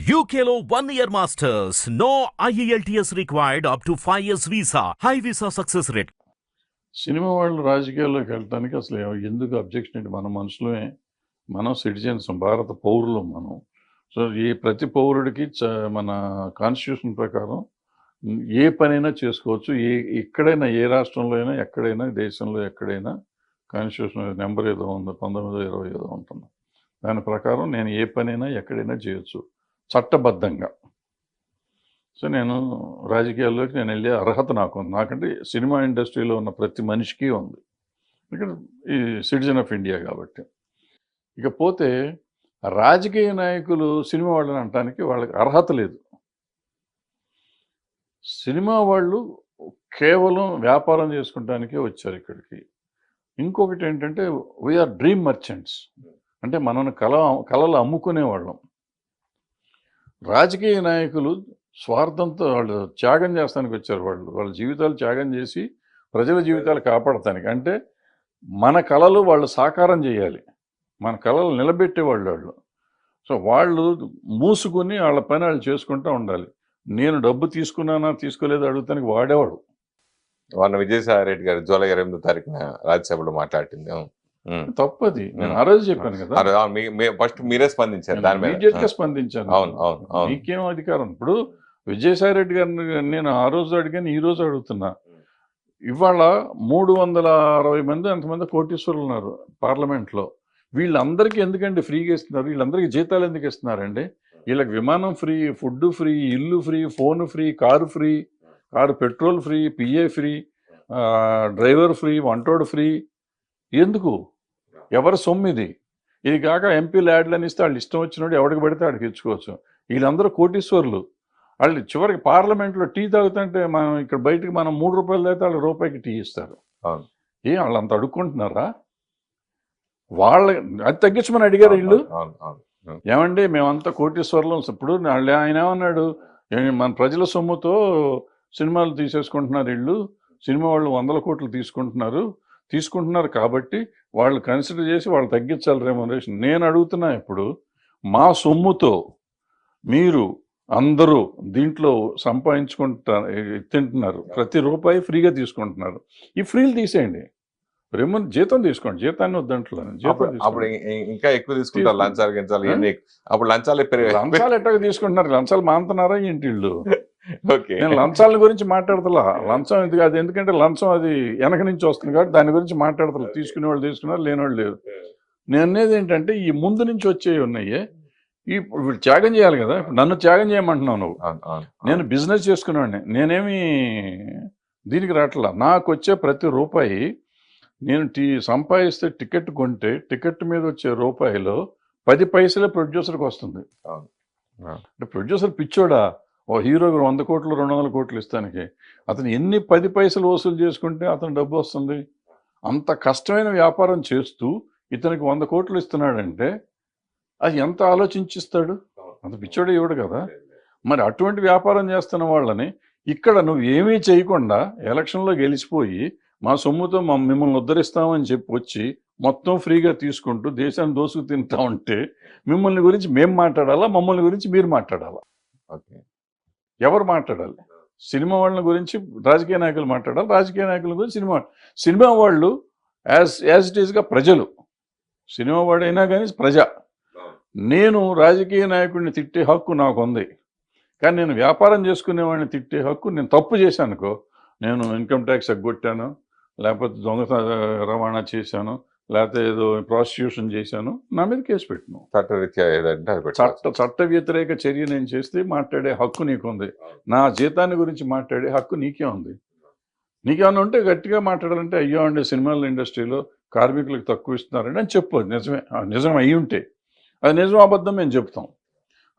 UKLO 1 year masters. No IELTS required up to 5 years visa. High visa success rate. Cinema వాళ్ళు రాజకీయాల్లోకి వెళ్ళటానికి అసలు ఎందుకు అబ్జెక్షన్ ఏంటి? మన మనుషులమే, మనం సిటిజన్స్, భారత పౌరులం మనం. సో ప్రతి పౌరుడికి మన కాన్స్టిట్యూషన్ ప్రకారం ఏ పనైనా చేసుకోవచ్చు. ఎక్కడైనా, ఏ రాష్ట్రంలో అయినా, ఎక్కడైనా, దేశంలో ఎక్కడైనా కాన్స్టిట్యూషన్ నెంబర్ ఏదో ఉంది, 1920 ఏదో ఉంటుంది. దాని ప్రకారం నేను ఏ పనైనా ఎక్కడైనా చేయొచ్చు చట్టబద్ధంగా. సో నేను రాజకీయాల్లోకి వెళ్ళే అర్హత నాకు ఉంది. నాకంటే సినిమా ఇండస్ట్రీలో ఉన్న ప్రతి మనిషికి ఉంది, ఇక్కడ ఈ సిటిజన్ ఆఫ్ ఇండియా కాబట్టి. ఇకపోతే రాజకీయ నాయకులు సినిమా వాళ్ళని అనటానికి వాళ్ళకి అర్హత లేదు. సినిమా వాళ్ళు కేవలం వ్యాపారం చేసుకుంటానికే వచ్చారు ఇక్కడికి. ఇంకొకటి ఏంటంటే వీఆర్ డ్రీమ్ మర్చెంట్స్, అంటే మనం కళలు అమ్ముకునే వాళ్ళం. రాజకీయ నాయకులు స్వార్థంతో వాళ్ళు త్యాగం చేస్తానికి వచ్చారు. వాళ్ళ జీవితాలు త్యాగం చేసి ప్రజల జీవితాలు కాపాడటానికి. అంటే మన కళలు వాళ్ళు సాకారం చేయాలి, మన కళలు నిలబెట్టేవాళ్ళు. సో వాళ్ళు మూసుకుని వాళ్ళ పని వాళ్ళు చేసుకుంటూ ఉండాలి. నేను డబ్బు తీసుకున్నానా తీసుకోలేదు అడుగుతానికి వాడేవాడు. వాళ్ళ విజయసాయి రెడ్డి గారు జూలై 28వ తారీఖున రాజ్యసభలో మాట్లాడింది తప్పది. నేను ఆ రోజు చెప్పాను కదా, ఫస్ట్ మీరే స్పందించారు దాని మీద. ఇమీడియట్ గా స్పందించాను. అవును, మీకేం అధికారం? ఇప్పుడు విజయసాయి రెడ్డి గారిని నేను ఆ రోజు అడిగాను, ఈ రోజు అడుగుతున్నా. ఇవాళ 360 మంది అంతమంది కోటీశ్వరులు ఉన్నారు పార్లమెంట్లో. వీళ్ళందరికీ ఎందుకండి ఫ్రీగా ఇస్తున్నారు? వీళ్ళందరికీ జీతాలు ఎందుకు ఇస్తున్నారండి? వీళ్ళకి విమానం ఫ్రీ, ఫుడ్ ఫ్రీ, ఇల్లు free, phone free, car free, car petrol free, PA free, driver free, వంటోడు ఫ్రీ. ఎందుకు? ఎవరి సొమ్ము ఇది? ఇది కాక ఎంపీ ల్యాడ్లని ఇస్తే వాళ్ళు ఇష్టం వచ్చినట్టు ఎవరికి పడితే వాడికి ఇచ్చుకోవచ్చు. వీళ్ళందరూ కోటీశ్వరులు. వాళ్ళు చివరికి పార్లమెంట్లో టీ తాగుతుంటే మనం ఇక్కడ బయటకు మనం 3 రూపాయలు అయితే వాళ్ళు రూపాయికి టీ ఇస్తారు. వాళ్ళు అంత అడుక్కుంటున్నారా? వాళ్ళ అది తగ్గించమని అడిగారు వీళ్ళు. ఏమండి మేమంతా కోటీశ్వరులం. ఇప్పుడు ఆయన ఏమన్నాడు, మన ప్రజల సొమ్ముతో సినిమాలు తీసేసుకుంటున్నారు వీళ్ళు, సినిమా వాళ్ళు 100 కోట్లు తీసుకుంటున్నారు కాబట్టి వాళ్ళు కన్సిడర్ చేసి వాళ్ళు తగ్గించాలి రెమ్యునరేషన్. నేను అడుగుతున్నా, ఇప్పుడు మా సొమ్ముతో మీరు అందరూ దీంట్లో తింటున్నారు, ప్రతి రూపాయి ఫ్రీగా తీసుకుంటున్నారు. ఈ ఫ్రీలు తీసేయండి, జీతం తీసుకోండి. జీతాన్ని వద్దంట్లో అప్పుడు ఇంకా ఎక్కువ తీసుకుంటారు. లంచాలు అప్పుడు లంచాలు ఎట్టగా తీసుకుంటున్నారు? లంచాలు మానుతున్నారా ఏంటి వీళ్ళు? నేను లంచాల గురించి మాట్లాడతలా. లంచం ఎందుకు? అది ఎందుకంటే లంచం అది వెనక నుంచి వస్తుంది కాబట్టి దాని గురించి మాట్లాడతలా. తీసుకునే వాళ్ళు తీసుకున్నారు, లేనివాళ్ళు లేరు. నేను అనేది ఏంటంటే ఈ ముందు నుంచి వచ్చేవి ఉన్నాయి. ఇప్పుడు త్యాగం చేయాలి కదా. ఇప్పుడు నన్ను త్యాగం చేయమంటున్నావు నువ్వు. నేను బిజినెస్ చేసుకునేవాడిని, నేనేమి దీనికి రావట్లా. నాకు వచ్చే ప్రతి రూపాయి నేను సంపాదిస్తే టికెట్ కొంటే టికెట్ మీద వచ్చే రూపాయిలో 10 పైసలే ప్రొడ్యూసర్కి వస్తుంది. అంటే ప్రొడ్యూసర్ పిచ్చోడా? ఓ హీరోకి 100 కోట్లు 200 కోట్లు ఇస్తానికి అతను ఎన్ని 10 పైసలు వసూలు చేసుకుంటే అతను డబ్బు వస్తుంది? అంత కష్టమైన వ్యాపారం చేస్తూ ఇతనికి 100 కోట్లు ఇస్తున్నాడంటే అది ఎంత ఆలోచించిస్తాడు? అంత పిచ్చోడే ఇవ్వడు కదా. మరి అటువంటి వ్యాపారం చేస్తున్న వాళ్ళని ఇక్కడ నువ్వు ఏమీ చేయకుండా ఎలక్షన్లో గెలిచిపోయి మా సొమ్ముతో మిమ్మల్ని ఉద్ధరిస్తామని చెప్పి వచ్చి మొత్తం ఫ్రీగా తీసుకుంటూ దేశాన్ని దోసుకు తింటా ఉంటే మిమ్మల్ని గురించి మేము మాట్లాడాలా, మమ్మల్ని గురించి మీరు మాట్లాడాలా? ఎవరు మాట్లాడాలి? సినిమా వాళ్ళ గురించి రాజకీయ నాయకులు మాట్లాడాలి, రాజకీయ నాయకుల గురించి సినిమా వాళ్ళు యాజ్ ఇట్ ఈస్గా ప్రజలు. సినిమా వాడైనా కానీ ప్రజ. నేను రాజకీయ నాయకుడిని తిట్టే హక్కు నాకు ఉంది, కానీ నేను వ్యాపారం చేసుకునేవాడిని తిట్టే హక్కు, నేను తప్పు చేశానుకో, నేను ఇన్కమ్ ట్యాక్స్ ఎగ్గొట్టాను, లేకపోతే దొంగ రవాణా చేశాను, లేకపోతే ఏదో ప్రాసిక్యూషన్ చేశాను, నా మీద కేసు పెట్టను. చట్ట వ్యతిరేక చర్య నేను చేస్తే మాట్లాడే హక్కు నీకుంది. నా జీతాన్ని గురించి మాట్లాడే హక్కు నీకే ఉంది. నీకేమన్నా ఉంటే గట్టిగా మాట్లాడాలంటే, అయ్యో అండి సినిమాల ఇండస్ట్రీలో కార్మికులకు తక్కువ ఇస్తున్నారండి అని చెప్పు. నిజం అయ్యి ఉంటే అది నిజం అబద్ధం మేము చెప్తాం.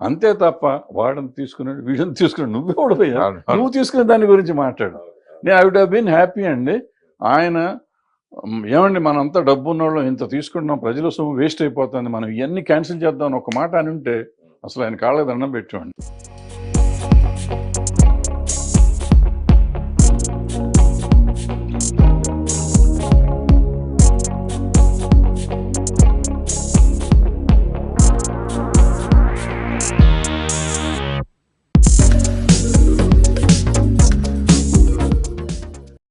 అంతే తప్ప వాడిని తీసుకున్నాడు వీడిని తీసుకున్నాడు నువ్వే ఓడిపోయా, నువ్వు తీసుకునే దాని గురించి మాట్లాడు. నేను I would have been happy అండి. ఆయన ఏమండి మనంతా డబ్బు ఉన్నవాళ్ళం ఇంత తీసుకుంటున్నాం, ప్రజల సొమ్ము వేస్ట్ అయిపోతుంది, మనం ఇవన్నీ క్యాన్సిల్ చేద్దామని ఒక మాట అని ఉంటే అసలు ఆయన కాళ్ళకి దండం పెట్టేవాడిని.